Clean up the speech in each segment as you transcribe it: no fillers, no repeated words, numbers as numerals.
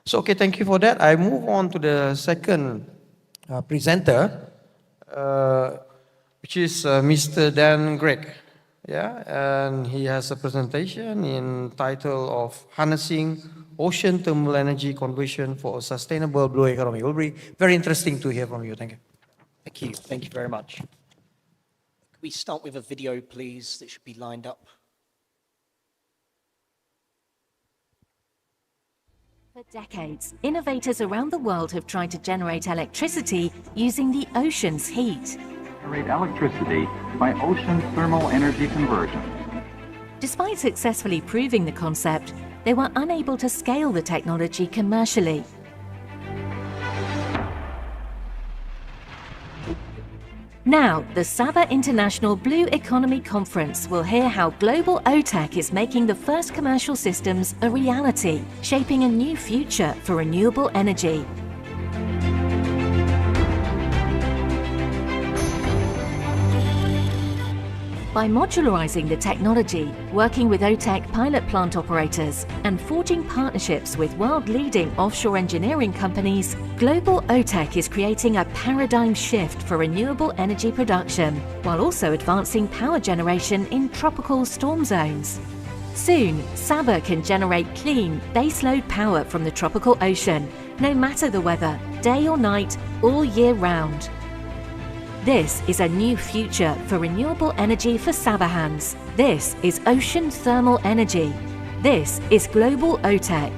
So, okay, thank you for that. I move on to the second presenter, which is Mr. Dan Grech. Yeah, and he has a presentation in title of Harnessing Ocean Thermal Energy Conversion for a Sustainable Blue Economy. It will be very interesting to hear from you. Thank you. Thank you. Thank you very much. Could we start with a video, please, that should be lined up? For decades, innovators around the world have tried to generate electricity using the ocean's heat. Generate electricity by ocean thermal energy conversion. Despite successfully proving the concept, they were unable to scale the technology commercially. Now, the Sabah International Blue Economy Conference will hear how Global OTEC is making the first commercial systems a reality, shaping a new future for renewable energy. By modularizing the technology, working with OTEC pilot plant operators, and forging partnerships with world-leading offshore engineering companies, Global OTEC is creating a paradigm shift for renewable energy production, while also advancing power generation in tropical storm zones. Soon, Sabah can generate clean, baseload power from the tropical ocean, no matter the weather, day or night, all year round. This is a new future for renewable energy for Sabahans. This is ocean thermal energy. This is Global OTEC.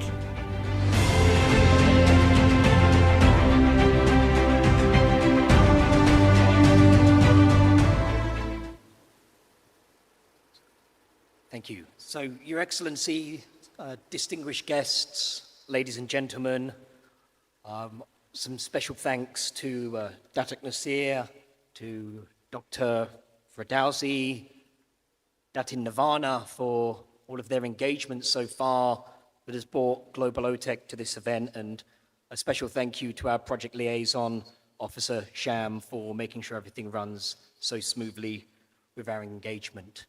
Thank you. So, Your Excellency, distinguished guests, ladies and gentlemen, some special thanks to Datuk Nasir, to Dr. Ferdowsi, Datin Nirvana for all of their engagement so far that has brought Global OTEC to this event, and a special thank you to our project liaison officer, Sham, for making sure everything runs so smoothly with our engagement.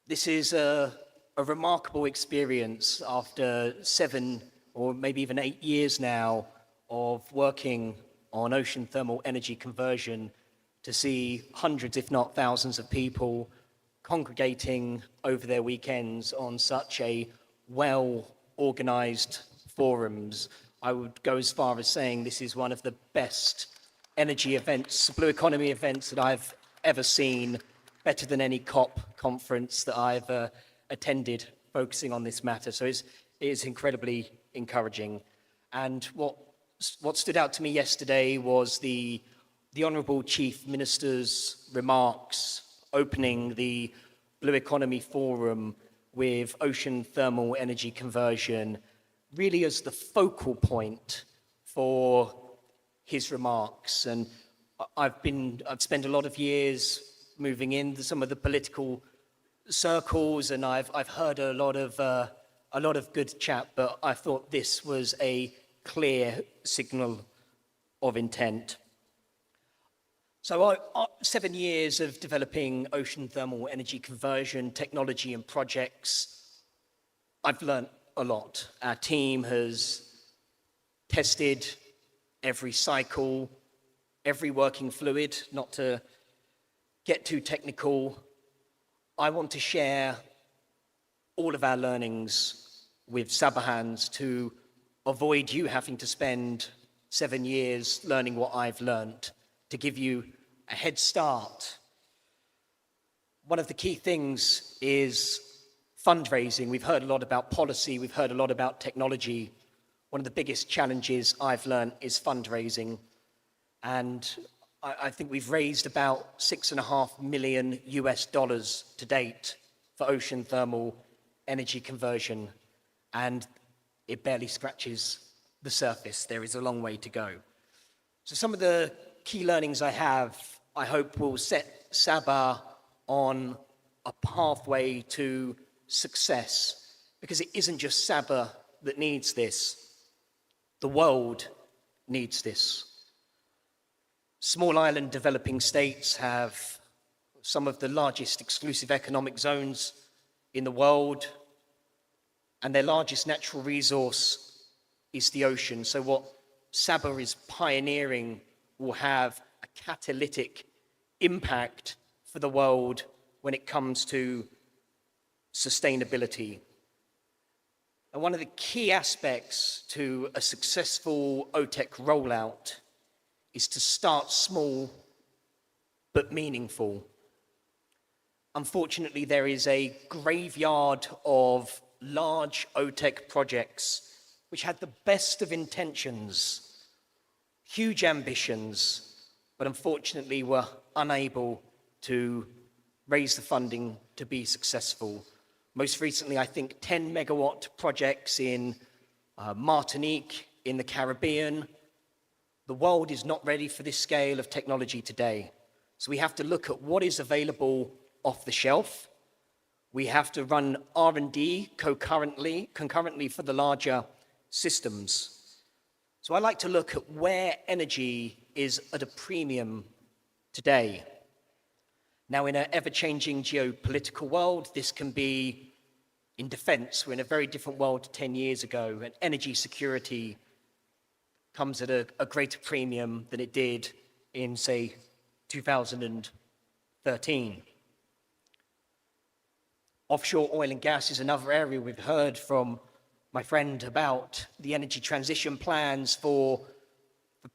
This is a remarkable experience after 7 or maybe even 8 years now of working on ocean thermal energy conversion, to see hundreds, if not thousands, of people congregating over their weekends on such a well-organized forums. I would go as far as saying this is one of the best energy events, blue economy events that I've ever seen, better than any COP conference that I've attended focusing on this matter. So it is incredibly encouraging. And what stood out to me yesterday was the Honourable Chief Minister's remarks opening the Blue Economy Forum with ocean thermal energy conversion really as the focal point for his remarks. And I've spent a lot of years moving into some of the political circles, and I've heard a lot of good chat, but I thought this was a clear signal of intent. So 7 years of developing ocean thermal energy conversion technology and projects, I've learned a lot. Our team has tested every cycle, every working fluid. Not to get too technical, I want to share all of our learnings with Sabahans to avoid you having to spend 7 years learning what I've learned, to give you a head start. One of the key things is fundraising. We've heard a lot about policy, we've heard a lot about technology. One of the biggest challenges I've learned is fundraising. And I think we've raised about $6.5 million to date for ocean thermal energy conversion. And it barely scratches the surface. There is a long way to go. So some of the key learnings I have, I hope will set Sabah on a pathway to success, because it isn't just Sabah that needs this. The world needs this. Small island developing states have some of the largest exclusive economic zones in the world, and their largest natural resource is the ocean. So what Sabah is pioneering will have a catalytic impact for the world when it comes to sustainability. And one of the key aspects to a successful OTEC rollout is to start small but meaningful. Unfortunately, there is a graveyard of large OTEC projects which had the best of intentions, huge ambitions, but unfortunately were unable to raise the funding to be successful. Most recently, I think 10 megawatt projects in Martinique, in the Caribbean. The world is not ready for this scale of technology today. So we have to look at what is available off the shelf. We have to run R&D concurrently for the larger systems. So I like to look at where energy is at a premium today. Now, in an ever-changing geopolitical world, this can be in defense. We're in a very different world 10 years ago, and energy security comes at a greater premium than it did in, say, 2013. Offshore oil and gas is another area we've heard from my friend about the energy transition plans for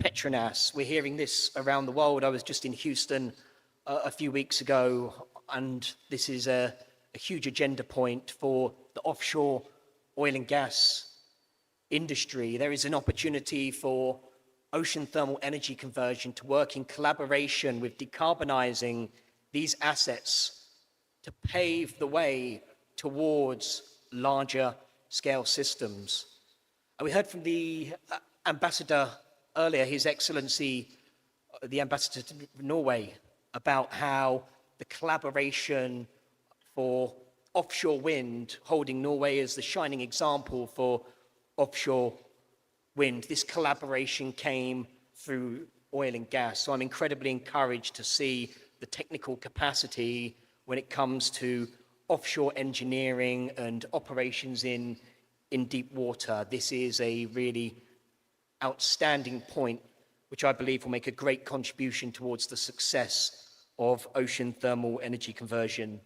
Petronas. We're hearing this around the world. I was just in Houston a few weeks ago, and this is a huge agenda point for the offshore oil and gas industry. There is an opportunity for ocean thermal energy conversion to work in collaboration with decarbonizing these assets to pave the way towards larger scale systems. And we heard from the ambassador earlier, His Excellency, the ambassador to Norway, about how the collaboration for offshore wind, holding Norway as the shining example for offshore wind, this collaboration came through oil and gas. So I'm incredibly encouraged to see the technical capacity when it comes to offshore engineering and operations in deep water. This is a really outstanding point, which I believe will make a great contribution towards the success of ocean thermal energy conversion.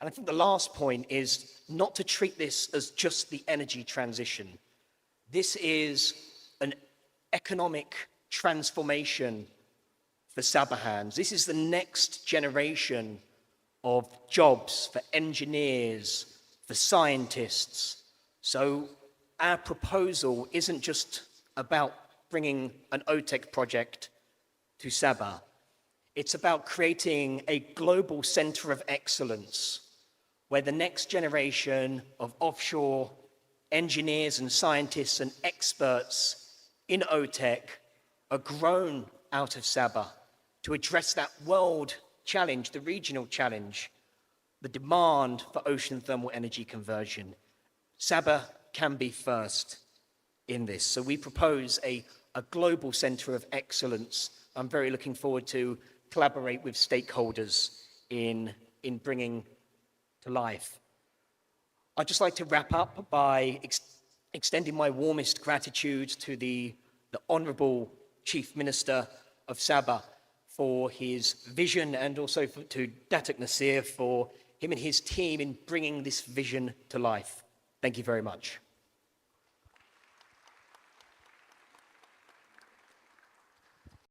And I think the last point is not to treat this as just the energy transition. This is an economic transformation for Sabahans. This is the next generation of jobs for engineers, for scientists. So our proposal isn't just about bringing an OTEC project to Sabah. It's about creating a global center of excellence where the next generation of offshore engineers and scientists and experts in OTEC are grown out of Sabah to address that world challenge, the regional challenge, the demand for ocean thermal energy conversion. Sabah can be first in this. So we propose a global center of excellence. I'm very looking forward to collaborate with stakeholders in bringing to life. I'd just like to wrap up by extending my warmest gratitude to the Honourable Chief Minister of Sabah for his vision, and also to Datuk Nasir for him and his team in bringing this vision to life. Thank you very much.